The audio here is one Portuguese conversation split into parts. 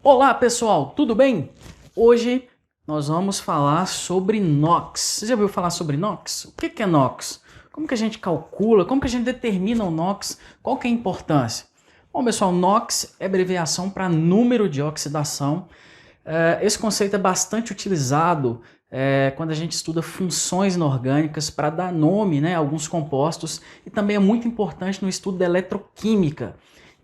Olá pessoal, tudo bem? Hoje nós vamos falar sobre NOx. Você já ouviu falar sobre NOx? O que é NOx? Como que a gente calcula? Como que a gente determina o NOx? Qual que é a importância? Bom pessoal, NOx é abreviação para número de oxidação. Esse conceito é bastante utilizado quando a gente estuda funções inorgânicas para dar nome, né, a alguns compostos, e também é muito importante no estudo da eletroquímica.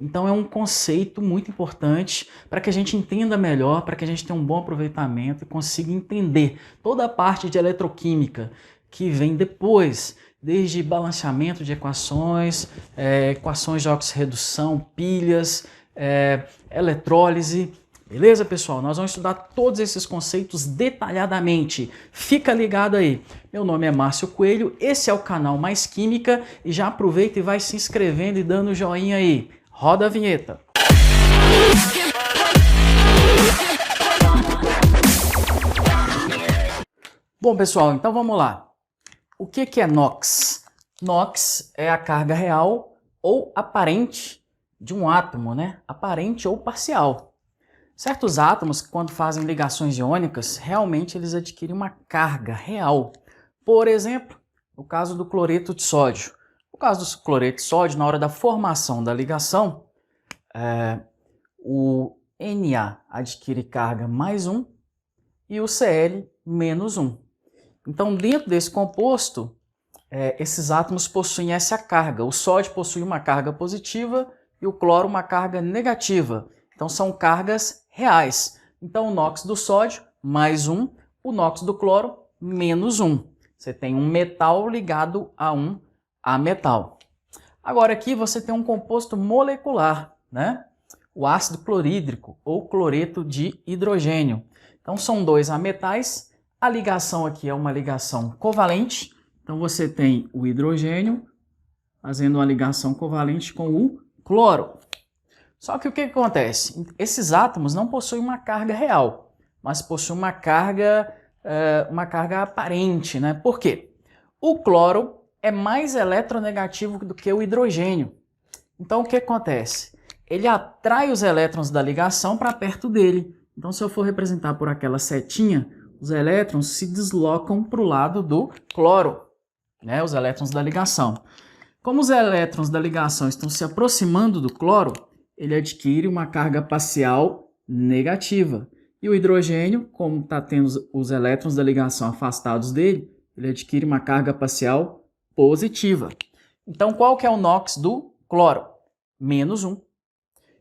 Então é um conceito muito importante para que a gente entenda melhor, para que a gente tenha um bom aproveitamento e consiga entender toda a parte de eletroquímica que vem depois, desde balanceamento de equações, equações de oxirredução, pilhas, eletrólise. Beleza, pessoal? Nós vamos estudar todos esses conceitos detalhadamente. Fica ligado aí. Meu nome é Márcio Coelho, esse é o canal Mais Química e já aproveita e vai se inscrevendo e dando joinha aí. Roda a vinheta. Bom, pessoal, então vamos lá. O que é NOx? NOx é a carga real ou aparente de um átomo, né? Aparente ou parcial. Certos átomos, quando fazem ligações iônicas, realmente eles adquirem uma carga real. Por exemplo, no caso do cloreto de sódio. No caso do cloreto de sódio, na hora da formação da ligação, o Na adquire carga mais 1 e o Cl menos 1. Então, dentro desse composto, esses átomos possuem essa carga. O sódio possui uma carga positiva e o cloro uma carga negativa. Então, são cargas reais. Então, o NOx do sódio, mais 1, o NOx do cloro, menos 1. Você tem um metal ligado a um ametal. Agora, aqui você tem um composto molecular, né? O ácido clorídrico ou cloreto de hidrogênio. Então, são dois ametais. A ligação aqui é uma ligação covalente. Então, você tem o hidrogênio fazendo uma ligação covalente com o cloro. Só que o que acontece? Esses átomos não possuem uma carga real, mas possuem uma carga aparente, né? Por quê? O cloro é mais eletronegativo do que o hidrogênio. Então o que acontece? Ele atrai os elétrons da ligação para perto dele. Então se eu for representar por aquela setinha, os elétrons se deslocam para o lado do cloro, né? Os elétrons da ligação. Como os elétrons da ligação estão se aproximando do cloro, ele adquire uma carga parcial negativa. E o hidrogênio, como está tendo os elétrons da ligação afastados dele, ele adquire uma carga parcial positiva. Então, qual que é o NOx do cloro? Menos 1.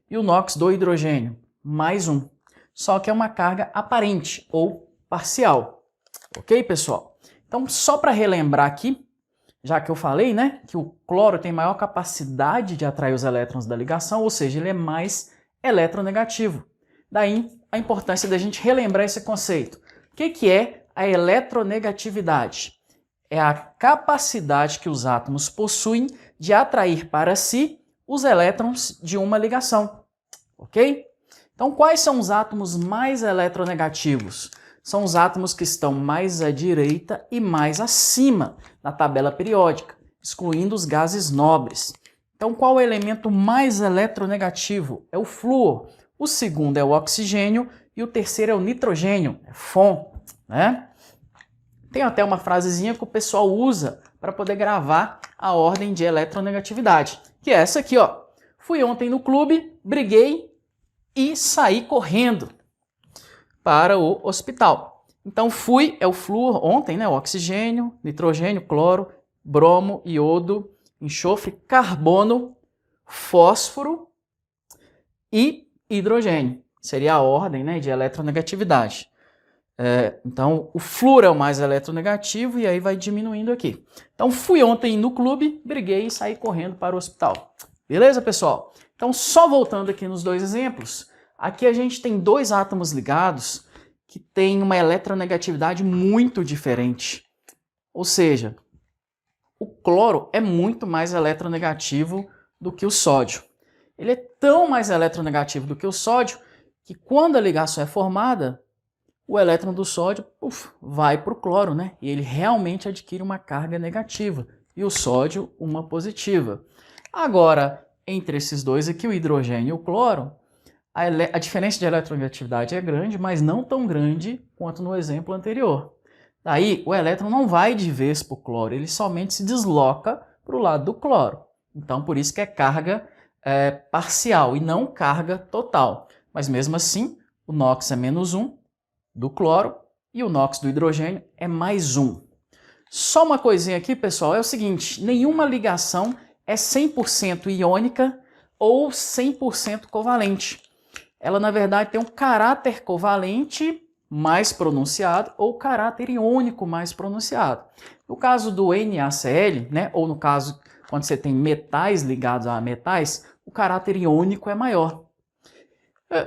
E o NOx do hidrogênio? Mais 1. Só que é uma carga aparente ou parcial. Ok, pessoal? Então, só para relembrar aqui, já que eu falei, né, que o cloro tem maior capacidade de atrair os elétrons da ligação, ou seja, ele é mais eletronegativo. Daí a importância da gente relembrar esse conceito. O que é a eletronegatividade? É a capacidade que os átomos possuem de atrair para si os elétrons de uma ligação. Ok? Então, quais são os átomos mais eletronegativos? São os átomos que estão mais à direita e mais acima na tabela periódica, excluindo os gases nobres. Então, qual é o elemento mais eletronegativo? É o flúor. O segundo é o oxigênio e o terceiro é o nitrogênio, é Fon, né? Tem até uma frasezinha que o pessoal usa para poder gravar a ordem de eletronegatividade, que é essa aqui, ó. Fui ontem no clube, briguei e saí correndo para o hospital. Então fui é o flúor, ontem, né, o oxigênio, nitrogênio, cloro, bromo, iodo, enxofre, carbono, fósforo e hidrogênio. Seria a ordem, né, de eletronegatividade. Então o flúor é o mais eletronegativo e aí vai diminuindo aqui. Então fui ontem no clube, briguei e saí correndo para o hospital. Beleza, pessoal? Então só voltando aqui nos dois exemplos, aqui a gente tem dois átomos ligados que têm uma eletronegatividade muito diferente. Ou seja, o cloro é muito mais eletronegativo do que o sódio. Ele é tão mais eletronegativo do que o sódio que quando a ligação é formada, o elétron do sódio vai para o cloro, né? E ele realmente adquire uma carga negativa e o sódio uma positiva. Agora, entre esses dois aqui, o hidrogênio e o cloro, a diferença de eletronegatividade é grande, mas não tão grande quanto no exemplo anterior. Daí, o elétron não vai de vez para o cloro, ele somente se desloca para o lado do cloro. Então, por isso que é carga parcial e não carga total. Mas mesmo assim, o NOx é menos 1 do cloro e o NOx do hidrogênio é mais 1. Só uma coisinha aqui, pessoal, é o seguinte, nenhuma ligação é 100% iônica ou 100% covalente. Ela, na verdade, tem um caráter covalente mais pronunciado ou caráter iônico mais pronunciado. No caso do NaCl, né, ou no caso quando você tem metais ligados a metais, o caráter iônico é maior.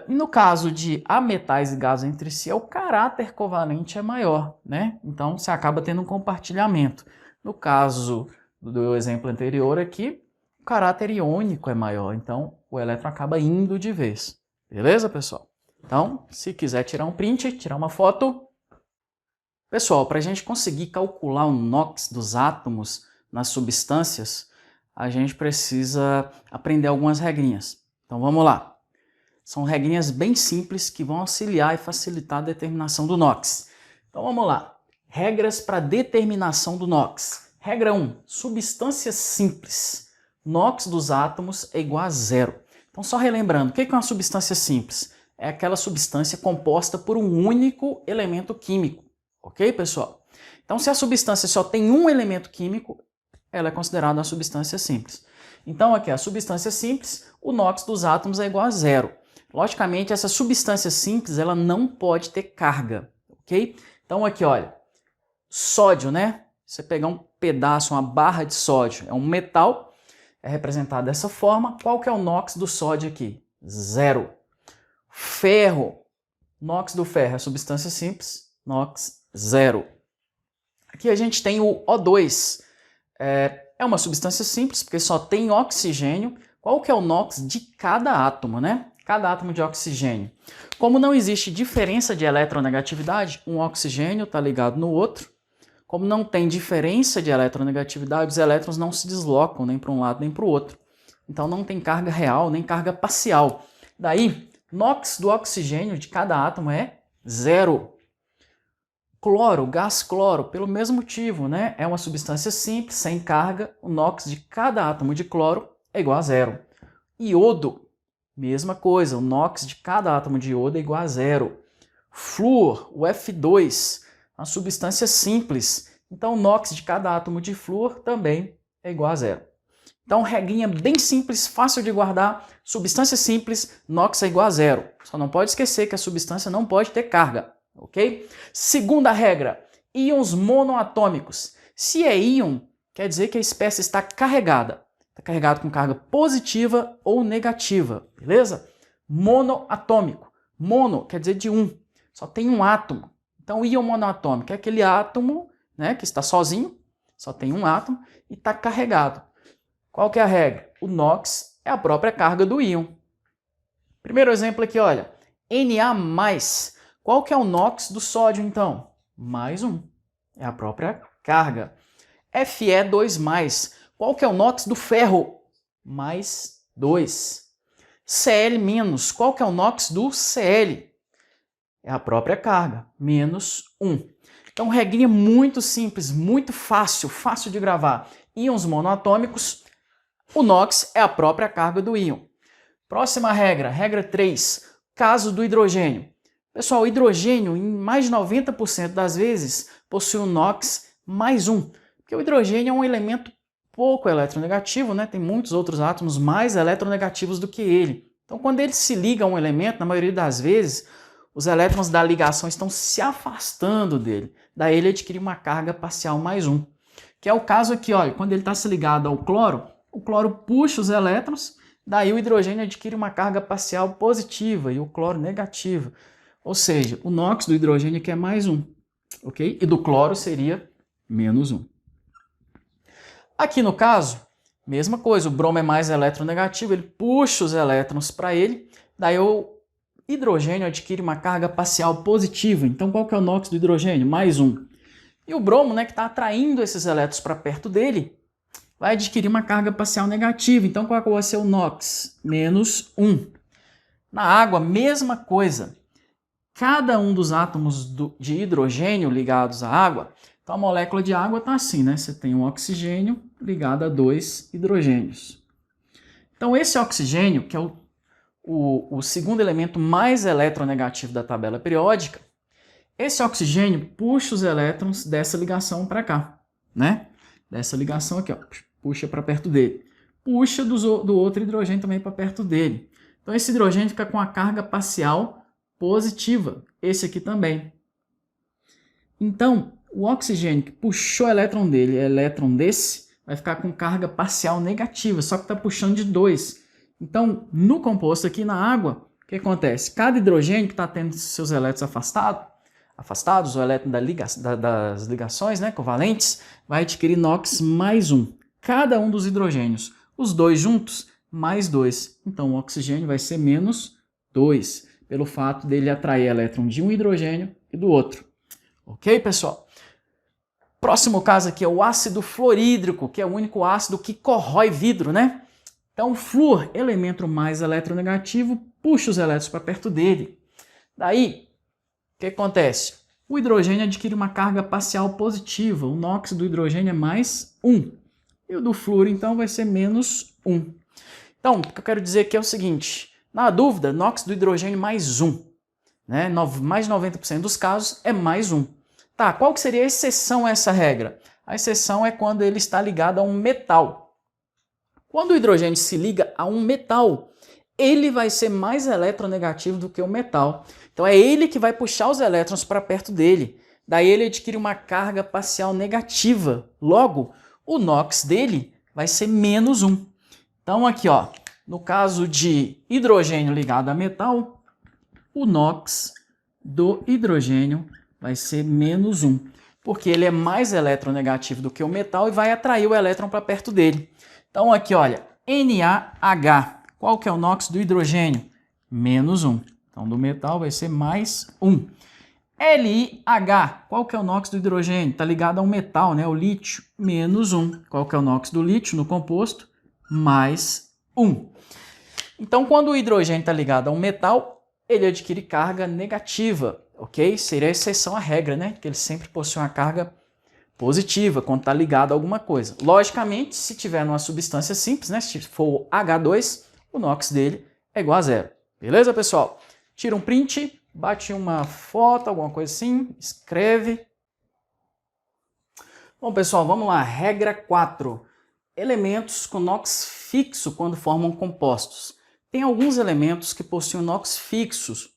No caso de ametais ligados entre si, o caráter covalente é maior, né? Então você acaba tendo um compartilhamento. No caso do exemplo anterior aqui, o caráter iônico é maior, então o elétron acaba indo de vez. Beleza, pessoal? Então, se quiser tirar um print, tirar uma foto. Pessoal, para a gente conseguir calcular o NOx dos átomos nas substâncias, a gente precisa aprender algumas regrinhas. Então vamos lá. São regrinhas bem simples que vão auxiliar e facilitar a determinação do NOx. Então vamos lá. Regras para determinação do NOx. Regra 1. Substâncias simples. NOx dos átomos é igual a zero. Então só relembrando, o que é uma substância simples? É aquela substância composta por um único elemento químico. Ok, pessoal? Então se a substância só tem um elemento químico, ela é considerada uma substância simples. Então aqui, a substância simples, o NOx dos átomos é igual a zero. Logicamente, essa substância simples, ela não pode ter carga, ok? Então aqui, olha, sódio, né? Você pegar um pedaço, uma barra de sódio, é um metal, é representado dessa forma. Qual que é o NOx do sódio aqui? Zero. Ferro, NOx do ferro é substância simples, NOx zero. Aqui a gente tem o O2, é uma substância simples, porque só tem oxigênio. Qual que é o NOx de cada átomo, né? Cada átomo de oxigênio. Como não existe diferença de eletronegatividade, um oxigênio está ligado no outro. Como não tem diferença de eletronegatividade, os elétrons não se deslocam nem para um lado nem para o outro. Então não tem carga real nem carga parcial. Daí, NOx do oxigênio de cada átomo é zero. Cloro, gás cloro, pelo mesmo motivo, né? É uma substância simples, sem carga. O NOx de cada átomo de cloro é igual a zero. Iodo. Mesma coisa, o NOx de cada átomo de iodo é igual a zero. Flúor, o F2, uma substância simples. Então, o NOx de cada átomo de flúor também é igual a zero. Então, regrinha bem simples, fácil de guardar. Substância simples, NOx é igual a zero. Só não pode esquecer que a substância não pode ter carga, ok? Segunda regra, íons monoatômicos. Se é íon, quer dizer que a espécie está carregada. Está carregado com carga positiva ou negativa, beleza? Monoatômico. Mono quer dizer de um, só tem um átomo. Então, íon monoatômico é aquele átomo, né, que está sozinho, só tem um átomo e está carregado. Qual que é a regra? O NOx é a própria carga do íon. Primeiro exemplo aqui, olha, Na+. Qual que é o NOx do sódio, então? Mais um. É a própria carga. Fe2+. Qual que é o NOx do ferro? Mais 2. Cl-. Qual que é o NOx do Cl? É a própria carga, menos 1. Então, regrinha muito simples, muito fácil de gravar. Íons monoatômicos, o NOx é a própria carga do íon. Próxima regra, regra 3, caso do hidrogênio. Pessoal, o hidrogênio, em mais de 90% das vezes, possui um NOx mais 1, porque o hidrogênio é um elemento pouco eletronegativo, né? Tem muitos outros átomos mais eletronegativos do que ele. Então, quando ele se liga a um elemento, na maioria das vezes, os elétrons da ligação estão se afastando dele. Daí ele adquire uma carga parcial mais 1. Que é o caso aqui, olha, quando ele está se ligado ao cloro, o cloro puxa os elétrons, daí o hidrogênio adquire uma carga parcial positiva e o cloro negativa. Ou seja, o NOx do hidrogênio aqui é mais 1, ok? E do cloro seria menos 1. Aqui no caso, mesma coisa, o bromo é mais eletronegativo, ele puxa os elétrons para ele, daí o hidrogênio adquire uma carga parcial positiva. Então qual que é o NOx do hidrogênio? Mais 1. E o bromo, né, que está atraindo esses elétrons para perto dele, vai adquirir uma carga parcial negativa. Então qual que vai ser o NOx? Menos 1. Na água, mesma coisa. Cada um dos átomos de hidrogênio ligados à água, então a molécula de água está assim, né? Você tem um oxigênio ligado a 2 hidrogênios. Então esse oxigênio, que é o segundo elemento mais eletronegativo da tabela periódica, esse oxigênio puxa os elétrons dessa ligação para cá, né? Dessa ligação aqui, ó, puxa para perto dele. Puxa do outro hidrogênio também para perto dele. Então esse hidrogênio fica com a carga parcial positiva, esse aqui também. Então, o oxigênio que puxou o elétron dele e o elétron desse, vai ficar com carga parcial negativa, só que está puxando de 2. Então, no composto aqui na água, o que acontece? Cada hidrogênio que está tendo seus elétrons afastados, o elétron das ligações, né, covalentes, vai adquirir NOx mais 1. Cada um dos hidrogênios, os dois juntos, mais 2. Então, o oxigênio vai ser menos 2, pelo fato dele atrair elétron de um hidrogênio e do outro. Ok, pessoal? Próximo caso aqui é o ácido fluorídrico, que é o único ácido que corrói vidro, né? Então, o flúor, elemento mais eletronegativo, puxa os elétrons para perto dele. Daí, o que acontece? O hidrogênio adquire uma carga parcial positiva. O NOx do hidrogênio é mais 1. E o do flúor, então, vai ser menos 1. Então, o que eu quero dizer aqui é o seguinte. Na dúvida, NOx do hidrogênio mais 1. Né? Mais de 90% dos casos é mais 1. Tá, qual que seria a exceção a essa regra? A exceção é quando ele está ligado a um metal. Quando o hidrogênio se liga a um metal, ele vai ser mais eletronegativo do que o metal. Então é ele que vai puxar os elétrons para perto dele. Daí ele adquire uma carga parcial negativa. Logo, o NOx dele vai ser menos 1. Então aqui, ó, no caso de hidrogênio ligado a metal, o NOx do hidrogênio vai ser menos 1, porque ele é mais eletronegativo do que o metal e vai atrair o elétron para perto dele. Então aqui, olha, NaH, qual que é o NOx do hidrogênio? Menos 1. Então do metal vai ser mais 1. LiH, qual que é o NOx do hidrogênio? Está ligado a um metal, né? O lítio, menos 1. Qual que é o NOx do lítio no composto? Mais 1. Então quando o hidrogênio está ligado a um metal, ele adquire carga negativa, ok? Seria a exceção à regra, né? Que ele sempre possui uma carga positiva quando está ligado a alguma coisa. Logicamente, se tiver numa substância simples, né? Se for H2, o NOx dele é igual a 0. Beleza, pessoal? Tira um print, bate uma foto, alguma coisa assim, escreve. Bom, pessoal, vamos lá. Regra 4. Elementos com NOx fixo quando formam compostos. Tem alguns elementos que possuem NOx fixos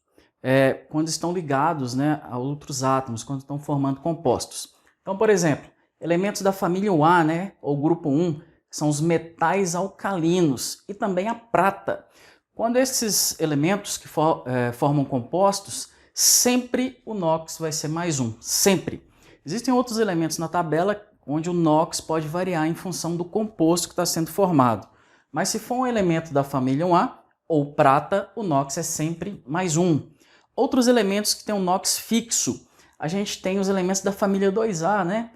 quando estão ligados, né, a outros átomos, quando estão formando compostos. Então, por exemplo, elementos da família A, né, ou grupo 1, que são os metais alcalinos, e também a prata. Quando esses elementos que formam compostos, sempre o NOx vai ser mais 1, sempre. Existem outros elementos na tabela onde o NOx pode variar em função do composto que está sendo formado. Mas se for um elemento da família 1A ou prata, o NOx é sempre mais 1. Outros elementos que têm um NOx fixo, a gente tem os elementos da família 2A, né?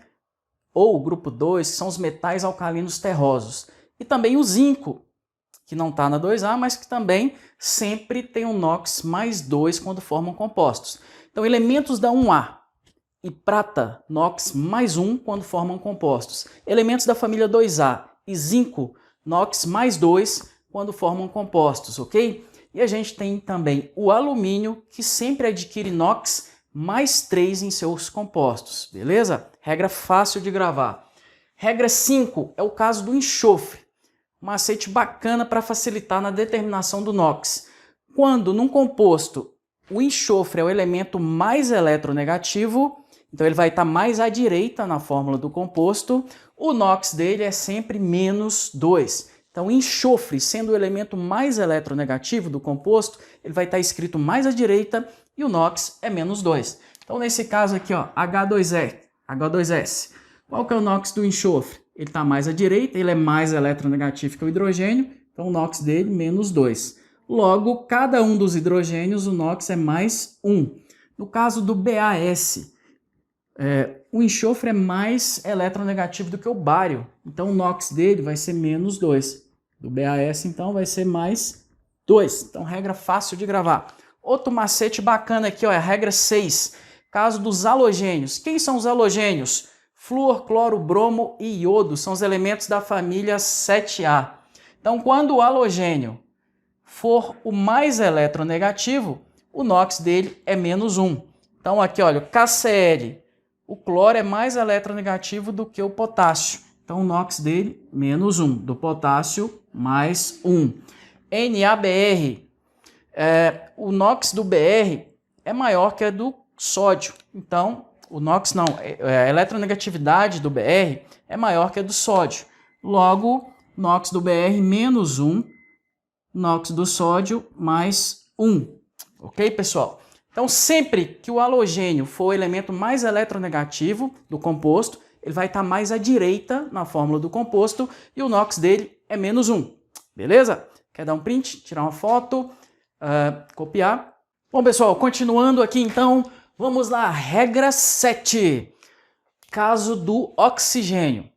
Ou o grupo 2, que são os metais alcalinos terrosos. E também o zinco, que não está na 2A, mas que também sempre tem um NOx mais 2 quando formam compostos. Então, elementos da 1A e prata, NOx mais 1 quando formam compostos. Elementos da família 2A e zinco, NOx mais 2 quando formam compostos, ok? E a gente tem também o alumínio, que sempre adquire NOx mais 3 em seus compostos, beleza? Regra fácil de gravar. Regra 5 é o caso do enxofre. Um macete bacana para facilitar na determinação do NOx. Quando num composto o enxofre é o elemento mais eletronegativo, então ele vai estar mais à direita na fórmula do composto, o NOx dele é sempre menos 2. Então, enxofre, sendo o elemento mais eletronegativo do composto, ele vai estar escrito mais à direita e o NOx é menos 2. Então, nesse caso aqui, ó, H2S. Qual que é o NOx do enxofre? Ele está mais à direita, ele é mais eletronegativo que o hidrogênio, então o NOx dele menos 2. Logo, cada um dos hidrogênios, o NOx é mais 1. No caso do BAS, o enxofre é mais eletronegativo do que o bário, então o NOx dele vai ser menos 2. Do BAS, então, vai ser mais 2. Então, regra fácil de gravar. Outro macete bacana aqui, ó, é a regra 6. Caso dos halogênios. Quem são os halogênios? Flúor, cloro, bromo e iodo. São os elementos da família 7A. Então, quando o halogênio for o mais eletronegativo, o NOx dele é menos 1. Então, aqui, olha, o KCl, o cloro é mais eletronegativo do que o potássio. Então, o NOx dele, menos 1. Do potássio, mais 1. NaBr, o NOx do Br é maior que a do sódio. Então, o NOx não, a eletronegatividade do Br é maior que a do sódio. Logo, NOx do Br menos 1, NOx do sódio mais 1. Ok, pessoal? Então, sempre que o halogênio for o elemento mais eletronegativo do composto, ele vai estar mais à direita na fórmula do composto e o NOx dele é menos 1. Beleza? Quer dar um print, tirar uma foto, copiar? Bom, pessoal, continuando aqui então, vamos lá, regra 7. Caso do oxigênio.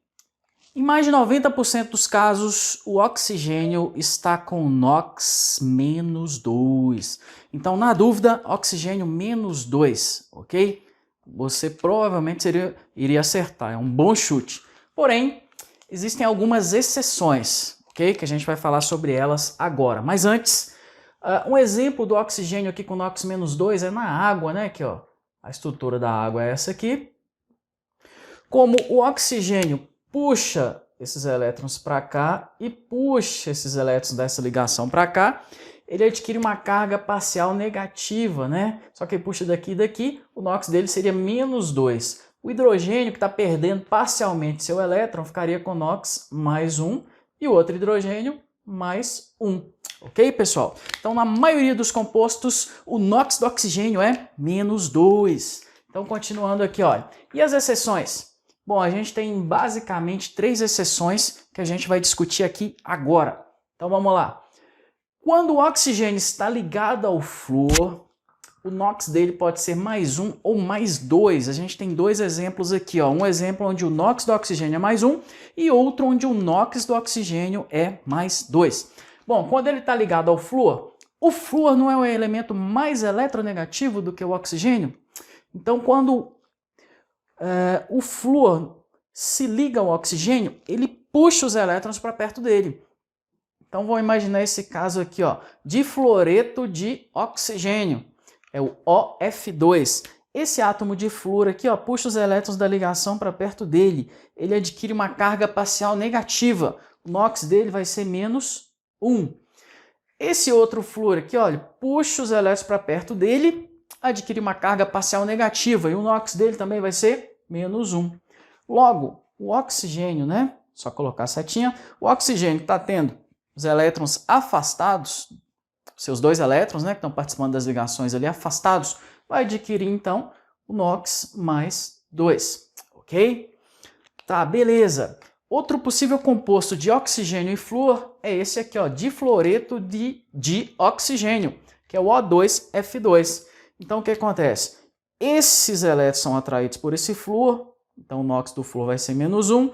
Em mais de 90% dos casos, o oxigênio está com NOx menos 2. Então, na dúvida, oxigênio menos 2, ok? Você provavelmente iria acertar, é um bom chute. Porém, existem algumas exceções, ok? Que a gente vai falar sobre elas agora. Mas antes, um exemplo do oxigênio aqui com NOx menos 2 é na água, né? Aqui, ó, a estrutura da água é essa aqui. Como o oxigênio puxa esses elétrons para cá e puxa esses elétrons dessa ligação para cá, ele adquire uma carga parcial negativa, né? Só que ele puxa daqui e daqui, o NOx dele seria menos 2. O hidrogênio, que está perdendo parcialmente seu elétron, ficaria com NOx mais 1 e o outro hidrogênio mais 1. Ok, pessoal? Então, na maioria dos compostos, o NOx do oxigênio é menos 2. Então, continuando aqui, olha. E as exceções? Bom, a gente tem basicamente 3 exceções que a gente vai discutir aqui agora. Então vamos lá. Quando o oxigênio está ligado ao flúor, o NOx dele pode ser mais 1 ou mais 2. A gente tem 2 exemplos aqui, ó. Um exemplo onde o NOx do oxigênio é mais 1 e outro onde o NOx do oxigênio é mais 2. Bom, quando ele está ligado ao flúor, o flúor não é o elemento mais eletronegativo do que o oxigênio? Então, quando o flúor se liga ao oxigênio, ele puxa os elétrons para perto dele. Então vamos imaginar esse caso aqui, ó, difluoreto de oxigênio, é o OF2. Esse átomo de flúor aqui, ó, puxa os elétrons da ligação para perto dele. Ele adquire uma carga parcial negativa. O NOx dele vai ser menos 1. Esse outro flúor aqui, olha, puxa os elétrons para perto dele, adquire uma carga parcial negativa e o NOx dele também vai ser menos 1. Logo, o oxigênio, né? Só colocar a setinha. O oxigênio está tendo os elétrons afastados, seus 2 elétrons, né, que estão participando das ligações ali afastados, vai adquirir então o NOx mais 2, ok? Tá, beleza. Outro possível composto de oxigênio e flúor é esse aqui, ó, difluoreto de oxigênio, que é o O2F2. Então, o que acontece? Esses elétrons são atraídos por esse flúor, então o NOx do flúor vai ser menos 1.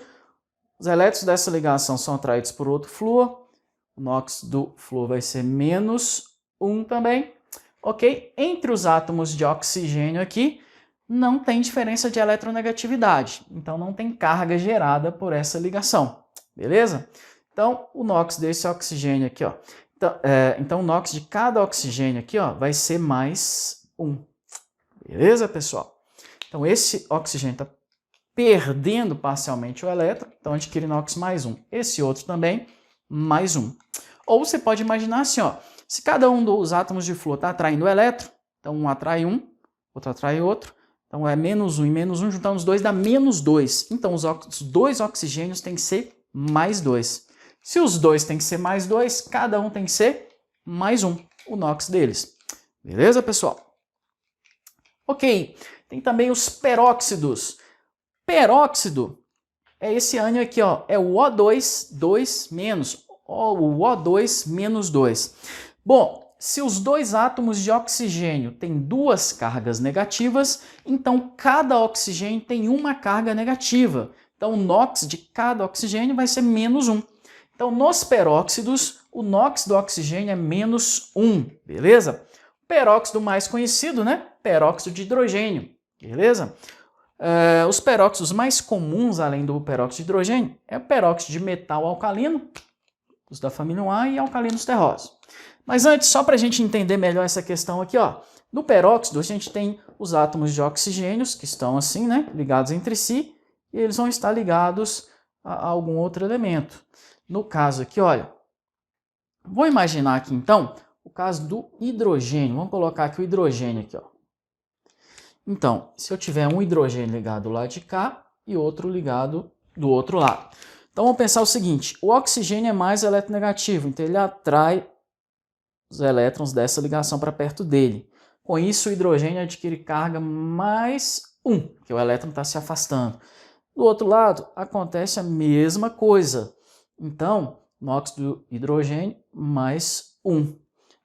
Os elétrons dessa ligação são atraídos por outro flúor, o NOx do flúor vai ser menos 1 também. Ok? Entre os átomos de oxigênio aqui, não tem diferença de eletronegatividade, então não tem carga gerada por essa ligação, beleza? Então, o NOx desse oxigênio aqui, ó, então o NOx de cada oxigênio aqui, ó, vai ser mais 1. Beleza, pessoal? Então, esse oxigênio está perdendo parcialmente o elétron, então adquire NOx mais 1. Esse outro também, mais 1. Ou você pode imaginar assim, ó, se cada um dos átomos de flúor está atraindo o elétron, então um atrai um, outro atrai outro, então é menos 1 e menos 1, juntando os dois dá menos 2. Então, os 2 oxigênios têm que ser mais 2. Se os dois têm que ser mais 2, cada um tem que ser mais 1, o NOx deles. Beleza, pessoal? Ok, tem também os peróxidos. Peróxido é esse ânion aqui, ó, é o O2, 2 menos, o O2 menos 2. Bom, se os 2 átomos de oxigênio têm 2 cargas negativas, então cada oxigênio tem uma carga negativa. Então o NOx de cada oxigênio vai ser menos 1. Então, nos peróxidos, o NOx do oxigênio é menos 1, beleza? O peróxido mais conhecido, né? Peróxido de hidrogênio, beleza? Os peróxidos mais comuns, além do peróxido de hidrogênio, é o peróxido de metal alcalino, os da família 1A, e alcalinos terrosos. Mas antes, só para a gente entender melhor essa questão aqui, ó, no peróxido a gente tem os átomos de oxigênios, que estão assim, né, ligados entre si, e eles vão estar ligados a algum outro elemento. No caso aqui, olha, vou imaginar aqui então o caso do hidrogênio. Vamos colocar aqui o hidrogênio aqui, ó. Então, se eu tiver um hidrogênio ligado do lado de cá e outro ligado do outro lado. Então vamos pensar o seguinte, o oxigênio é mais eletronegativo, então ele atrai os elétrons dessa ligação para perto dele. Com isso, o hidrogênio adquire carga mais 1, que o elétron está se afastando. Do outro lado, acontece a mesma coisa. Então, NOx do hidrogênio mais 1.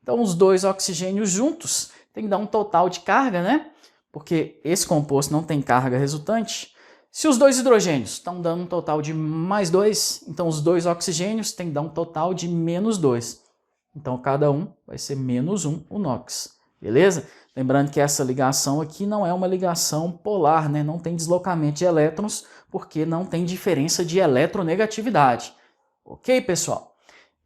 Então, os dois oxigênios juntos tem que dar um total de carga, né? Porque esse composto não tem carga resultante. Se os dois hidrogênios estão dando um total de mais 2, então os dois oxigênios têm que dar um total de menos 2. Então, cada um vai ser menos 1 o NOx, beleza? Lembrando que essa ligação aqui não é uma ligação polar, né? Não tem deslocamento de elétrons, porque não tem diferença de eletronegatividade. Ok, pessoal?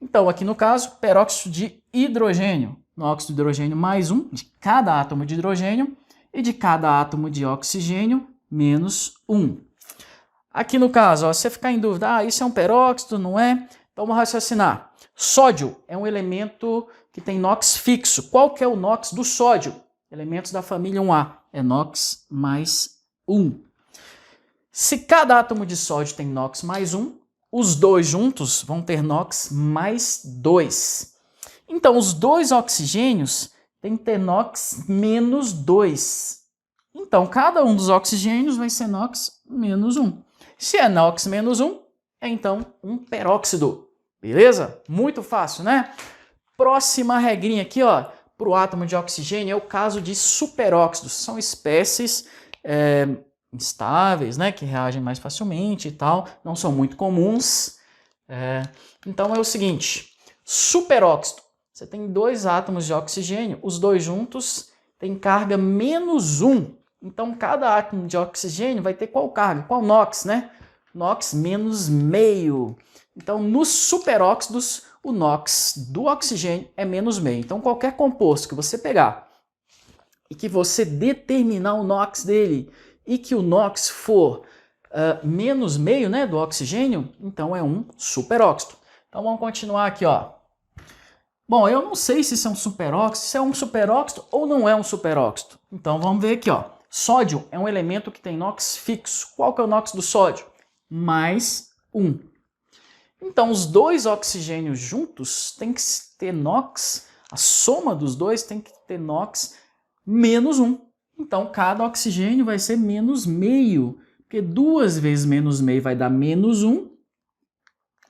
Então, aqui no caso, peróxido de hidrogênio. NOx do hidrogênio mais 1 de cada átomo de hidrogênio e de cada átomo de oxigênio menos 1. Aqui no caso, ó, se você ficar em dúvida, isso é um peróxido, não é? Então vamos raciocinar. Sódio é um elemento que tem NOx fixo. Qual que é o NOx do sódio? Elementos da família 1A. É NOx mais 1. Se cada átomo de sódio tem NOx mais 1, os dois juntos vão ter NOx mais 2. Então, os dois oxigênios têm que ter NOx menos 2. Então, cada um dos oxigênios vai ser NOx menos 1. Se é NOx menos 1, é então um peróxido. Beleza? Muito fácil, né? Próxima regrinha aqui, ó, para o átomo de oxigênio é o caso de superóxidos. São espécies instáveis, né, que reagem mais facilmente e tal, não são muito comuns. Então é o seguinte, superóxido, você tem dois átomos de oxigênio, os dois juntos têm carga menos 1. Então cada átomo de oxigênio vai ter qual carga? Qual NOx, né? NOx menos meio. Então nos superóxidos o NOx do oxigênio é menos meio. Então qualquer composto que você pegar e que você determinar o NOx dele e que o NOx for menos meio, né, do oxigênio, então é um superóxido. Então vamos continuar aqui, ó. Bom, eu não sei se isso é um superóxido, se é um superóxido ou não é um superóxido. Então vamos ver aqui, ó. Sódio é um elemento que tem NOx fixo. Qual que é o NOx do sódio? Mais 1. Então os dois oxigênios juntos tem que ter NOx, a soma dos dois tem que ter NOx menos 1. Então cada oxigênio vai ser menos meio, porque 2 vezes menos meio vai dar menos 1,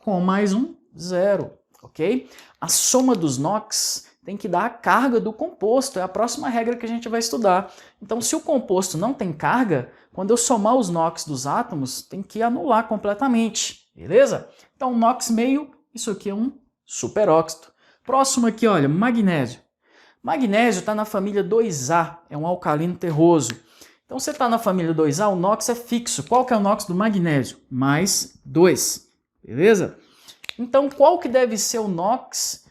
com mais 1, 0, ok? A soma dos NOx tem que dar a carga do composto, é a próxima regra que a gente vai estudar. Então se o composto não tem carga, quando eu somar os NOx dos átomos, tem que anular completamente, beleza? Então NOx meio, isso aqui é um superóxido. Próximo aqui, olha, magnésio. Magnésio está na família 2A, é um alcalino terroso. Então, você está na família 2A, o NOx é fixo. Qual que é o NOx do magnésio? Mais 2, beleza? Então, qual que deve ser o NOx?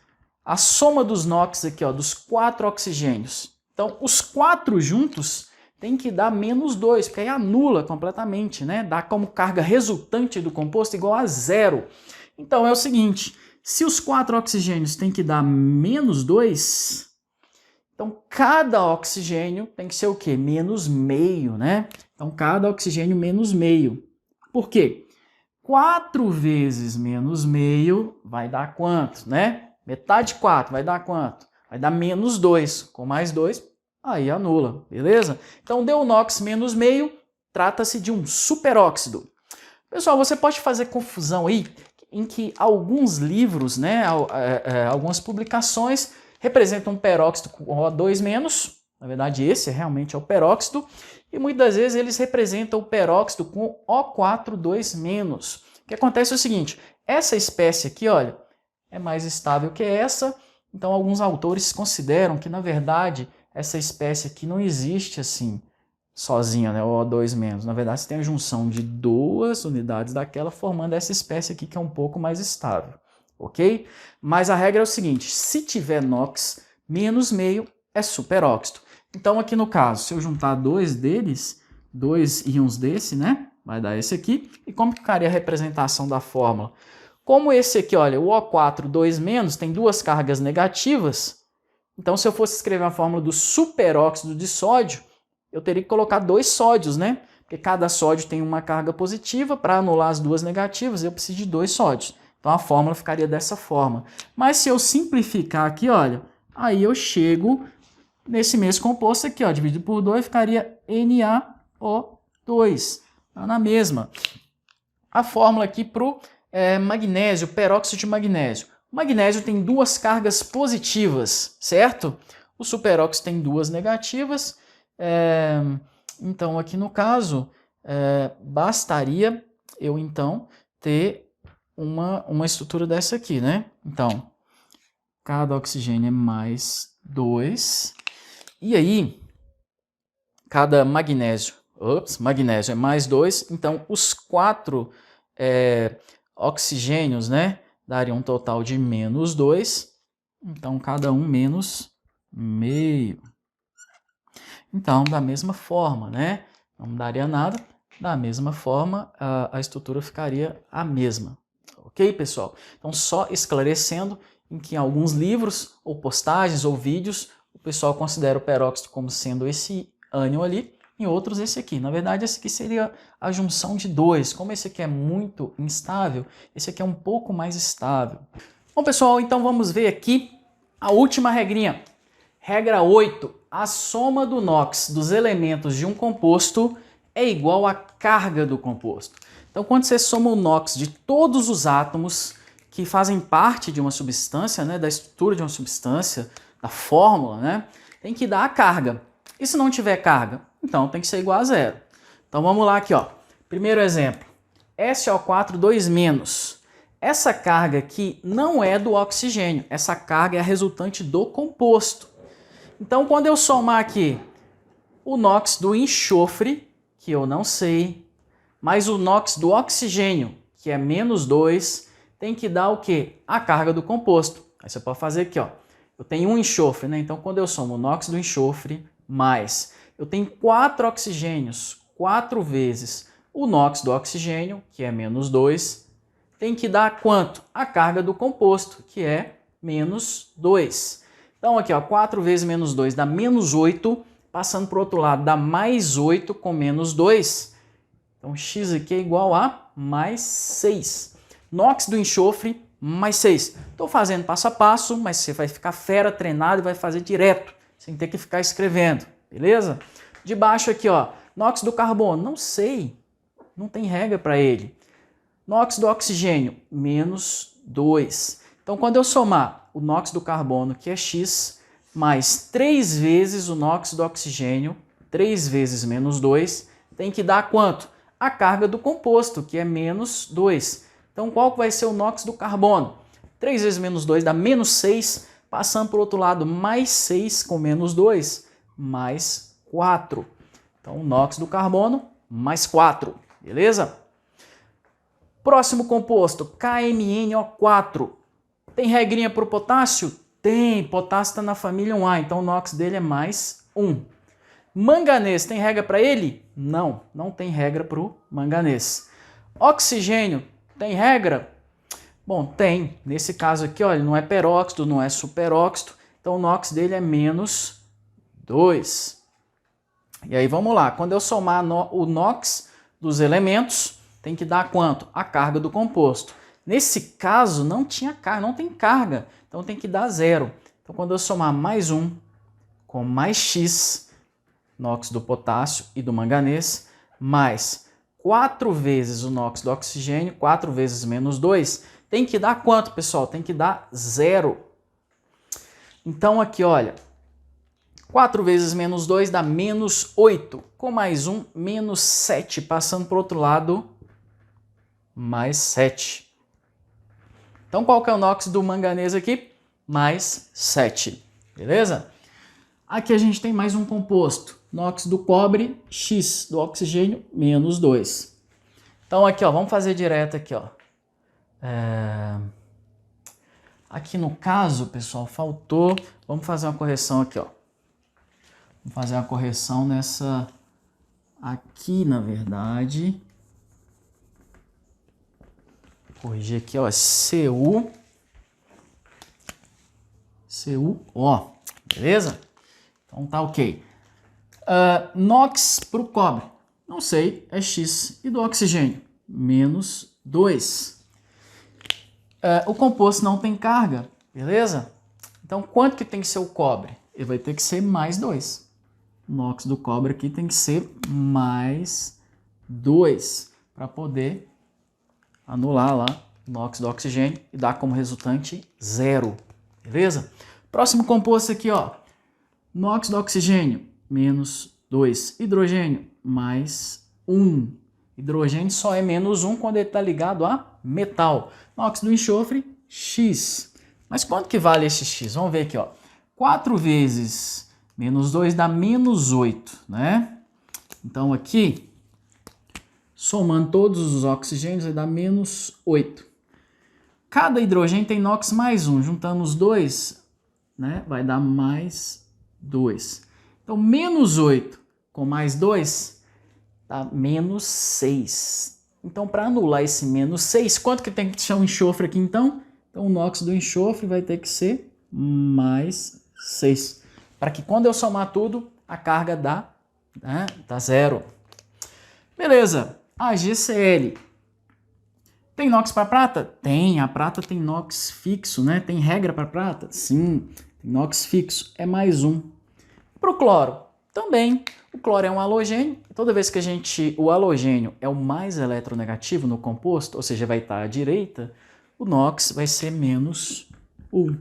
A soma dos NOx aqui, ó, dos 4 oxigênios. Então, os 4 juntos tem que dar menos 2, porque aí anula completamente, né? Dá como carga resultante do composto igual a 0. Então, é o seguinte, se os 4 oxigênios tem que dar menos 2... Então, cada oxigênio tem que ser o quê? Menos meio, né? Então, cada oxigênio menos meio. Por quê? 4 vezes menos meio vai dar quanto, né? Metade de 4 vai dar quanto? Vai dar menos 2. Com mais 2, aí anula, beleza? Então, deu NOx menos meio, trata-se de um superóxido. Pessoal, você pode fazer confusão aí em que alguns livros, né, algumas publicações representa um peróxido com O2-, na verdade esse realmente é o peróxido, e muitas vezes eles representam o peróxido com O4-2-. O que acontece é o seguinte, essa espécie aqui, olha, é mais estável que essa, então alguns autores consideram que, na verdade, essa espécie aqui não existe assim, sozinha, né, o O2-. Na verdade, você tem a junção de duas unidades daquela, formando essa espécie aqui que é um pouco mais estável, ok? Mas a regra é o seguinte, se tiver NOx, menos meio é superóxido. Então, aqui no caso, se eu juntar dois deles, dois íons desse, né? Vai dar esse aqui. E como ficaria a representação da fórmula? Como esse aqui, olha, o O4, 2-, tem duas cargas negativas, então se eu fosse escrever a fórmula do superóxido de sódio, eu teria que colocar dois sódios, né? Porque cada sódio tem uma carga positiva, para anular as duas negativas, eu preciso de dois sódios. Então a fórmula ficaria dessa forma. Mas se eu simplificar aqui, olha, aí eu chego nesse mesmo composto aqui, ó, dividido por 2, ficaria NaO2. Na mesma. A fórmula aqui para o magnésio, peróxido de magnésio. O magnésio tem duas cargas positivas, certo? O superóxido tem duas negativas. Então, aqui no caso, bastaria eu, então, ter uma estrutura dessa aqui, né? Então, cada oxigênio é mais 2. E aí, cada magnésio é mais 2, então os 4 oxigênios, né, dariam um total de menos 2, então cada um menos meio. Então, da mesma forma, né, não daria nada, da mesma forma a estrutura ficaria a mesma. Ok, pessoal? Então, só esclarecendo em que em alguns livros, ou postagens, ou vídeos, o pessoal considera o peróxido como sendo esse ânion ali, em outros esse aqui. Na verdade, esse aqui seria a junção de dois. Como esse aqui é muito instável, esse aqui é um pouco mais estável. Bom, pessoal, então vamos ver aqui a última regrinha. Regra 8. A soma do NOx dos elementos de um composto é igual à carga do composto. Então, quando você soma o NOx de todos os átomos que fazem parte de uma substância, né, da estrutura de uma substância, da fórmula, né, tem que dar a carga. E se não tiver carga? Então tem que ser igual a zero. Então vamos lá aqui, ó. Primeiro exemplo, SO4 2-. Essa carga aqui não é do oxigênio, essa carga é a resultante do composto. Então quando eu somar aqui o NOx do enxofre, que eu não sei, mais o NOx do oxigênio, que é menos 2, tem que dar o quê? A carga do composto. Aí você pode fazer aqui, ó. Eu tenho um enxofre, né? Então quando eu somo o NOx do enxofre mais... eu tenho 4 oxigênios, 4 vezes o NOx do oxigênio, que é menos 2, tem que dar quanto? A carga do composto, que é menos 2. Então aqui, ó, 4 vezes menos 2 dá menos 8, passando para o outro lado dá mais 8 com menos 2. Então x aqui é igual a mais 6. NOx do enxofre mais 6. Estou fazendo passo a passo, mas você vai ficar fera, treinado e vai fazer direto, sem ter que ficar escrevendo. Beleza? De baixo aqui, ó, NOx do carbono, não sei, não tem regra para ele. NOx do oxigênio, menos 2. Então, quando eu somar o NOx do carbono, que é X, mais 3 vezes o NOx do oxigênio, 3 vezes menos 2, tem que dar quanto? A carga do composto, que é menos 2. Então, qual vai ser o NOx do carbono? 3 vezes menos 2 dá menos 6, passando para o outro lado, mais 6 com menos 2, mais 4. Então, o NOx do carbono, mais 4. Beleza? Próximo composto, KMnO4. Tem regrinha para o potássio? Tem. Potássio está na família 1A, então o NOx dele é mais 1. Manganês, tem regra para ele? Não, não tem regra para o manganês. Oxigênio, tem regra? Bom, tem. Nesse caso aqui, olha, não é peróxido, não é superóxido, então o NOx dele é menos 2. E aí vamos lá, quando eu somar o NOx dos elementos, tem que dar quanto? A carga do composto. Nesse caso não tinha carga, não tem carga, então tem que dar 0. Então quando eu somar mais 1 com mais X, NOx do potássio e do manganês, mais 4 vezes o NOx do oxigênio, 4 vezes menos 2, tem que dar quanto, pessoal? Tem que dar 0. Então aqui, olha, 4 vezes menos 2 dá menos 8, com mais 1, menos 7, passando para o outro lado, mais 7. Então, qual que é o NOx do manganês aqui? Mais 7, beleza? Aqui a gente tem mais um composto, NOx do cobre, X, do oxigênio, menos 2. Então, aqui, ó, vamos fazer direto aqui, ó. Aqui no caso, pessoal, faltou... Vamos fazer uma correção aqui, ó. Vamos fazer uma correção nessa... Aqui, na verdade... Corrigir aqui, ó, CuO, beleza? Então tá ok. NOx para o cobre, não sei, é X. E do oxigênio, menos 2. O composto não tem carga, beleza? Então quanto que tem que ser o cobre? Ele vai ter que ser mais 2. O NOx do cobre aqui tem que ser mais 2 para poder anular lá o NOx do oxigênio e dar como resultante 0, beleza? Próximo composto aqui, ó, NOx do oxigênio, menos 2, hidrogênio, mais 1. Hidrogênio só é menos 1 quando ele está ligado a metal. NOx do enxofre, X. Mas quanto que vale esse X? Vamos ver aqui, ó. 4 vezes menos 2 dá menos 8, né? Então aqui, somando todos os oxigênios, vai dar menos 8. Cada hidrogênio tem NOx mais 1. Juntando os dois, né, vai dar mais 2. Então, menos 8 com mais 2 dá menos 6. Então, para anular esse menos 6, quanto que tem que ser o enxofre aqui, então? Então, o NOx do enxofre vai ter que ser mais 6. Para que quando eu somar tudo, a carga dá 0. Beleza. A GCl. Tem NOx para prata? Tem. A prata tem NOx fixo, né? Tem regra para prata? Sim. Tem NOx fixo. É mais 1. Para o cloro? Também. O cloro é um halogênio. Toda vez que o halogênio é o mais eletronegativo no composto, ou seja, vai estar à direita, o NOx vai ser menos 1.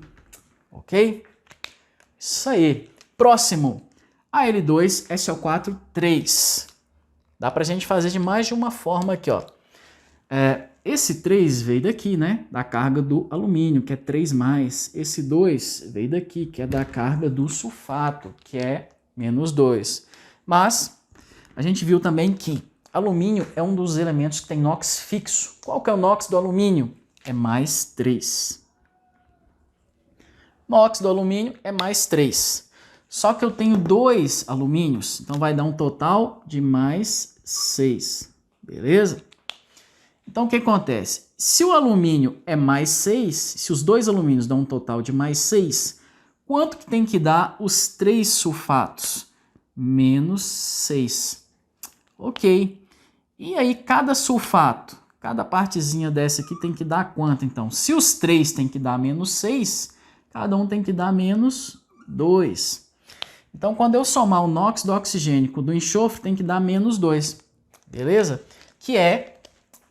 Ok? Isso aí. Próximo. Al2, SO4, 3. Dá para a gente fazer de mais de uma forma aqui, ó. Esse 3 veio daqui, né? Da carga do alumínio, que é 3+. Esse 2 veio daqui, que é da carga do sulfato, que é menos 2. Mas a gente viu também que alumínio é um dos elementos que tem NOx fixo. Qual que é o NOx do alumínio? É mais 3. NOx do alumínio é mais 3. Só que eu tenho 2 alumínios, então vai dar um total de mais 6. Beleza? Então, o que acontece? Se o alumínio é mais 6, se os 2 alumínios dão um total de mais 6, quanto que tem que dar os 3 sulfatos? Menos 6. Ok. E aí, cada sulfato, cada partezinha dessa aqui tem que dar quanto, então? Se os 3 tem que dar menos 6, cada um tem que dar menos 2. Então, quando eu somar o NOx do oxigênio com o do enxofre, tem que dar menos 2. Beleza? Que é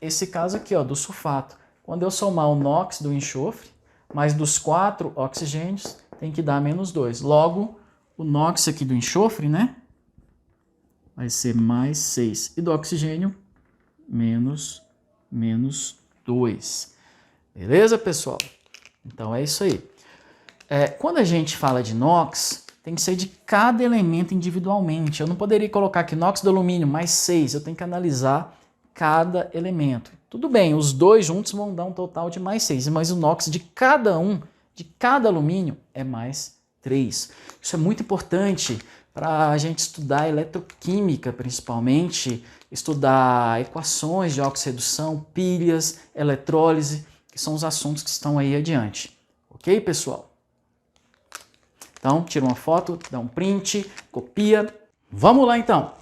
esse caso aqui, ó, do sulfato. Quando eu somar o NOx do enxofre, mais dos 4 oxigênios, tem que dar menos 2. Logo, o NOx aqui do enxofre, né, vai ser mais 6. E do oxigênio, menos 2. Beleza, pessoal? Então, é isso aí. Quando a gente fala de NOx, tem que ser de cada elemento individualmente. Eu não poderia colocar aqui NOx do alumínio mais 6. Eu tenho que analisar cada elemento. Tudo bem, os dois juntos vão dar um total de mais 6, mas o NOx de cada alumínio, é mais 3. Isso é muito importante para a gente estudar eletroquímica, principalmente, estudar equações de oxirredução, pilhas, eletrólise, que são os assuntos que estão aí adiante. Ok, pessoal? Então, tira uma foto, dá um print, copia. Vamos lá, então.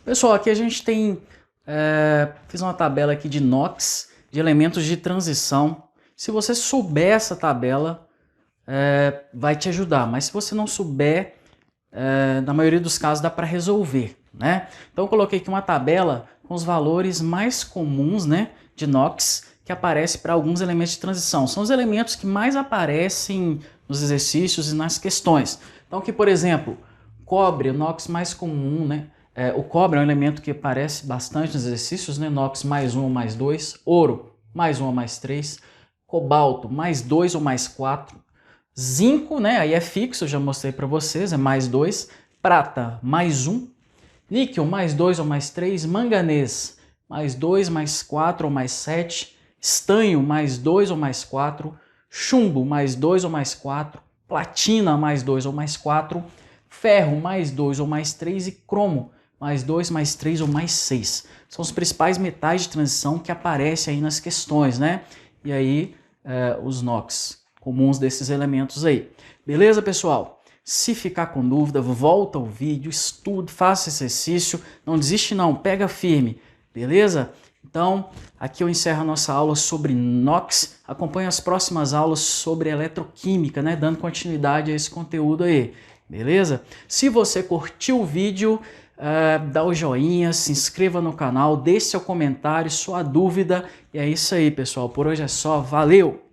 Pessoal, aqui a gente tem, fiz uma tabela aqui de NOx, de elementos de transição. Se você souber essa tabela, vai te ajudar, mas se você não souber, na maioria dos casos dá para resolver, né? Então eu coloquei aqui uma tabela com os valores mais comuns, né, de NOx que aparece para alguns elementos de transição. São os elementos que mais aparecem nos exercícios e nas questões. Então aqui, por exemplo, cobre, o NOx mais comum, né? O cobre é um elemento que aparece bastante nos exercícios, né? Inox mais 1 ou mais 2, ouro mais 1 ou mais 3, cobalto mais 2 ou mais 4, zinco, né? Aí é fixo, eu já mostrei para vocês, é mais 2, prata mais 1, níquel mais 2 ou mais 3, manganês mais 2, mais 4 ou mais 7, estanho mais 2 ou mais 4, chumbo mais 2 ou mais 4, platina mais 2 ou mais 4, ferro mais 2 ou mais 3 e cromo mais 2, mais 3 ou mais 6. São os principais metais de transição que aparecem aí nas questões, né? E aí os NOx, comuns desses elementos aí. Beleza, pessoal? Se ficar com dúvida, volta ao vídeo, estude, faça exercício, não desiste não, pega firme, beleza? Então, aqui eu encerro a nossa aula sobre NOx, acompanhe as próximas aulas sobre eletroquímica, né? Dando continuidade a esse conteúdo aí, beleza? Se você curtiu o vídeo, dá o joinha, se inscreva no canal, deixe seu comentário, sua dúvida, e é isso aí, pessoal, por hoje é só, valeu!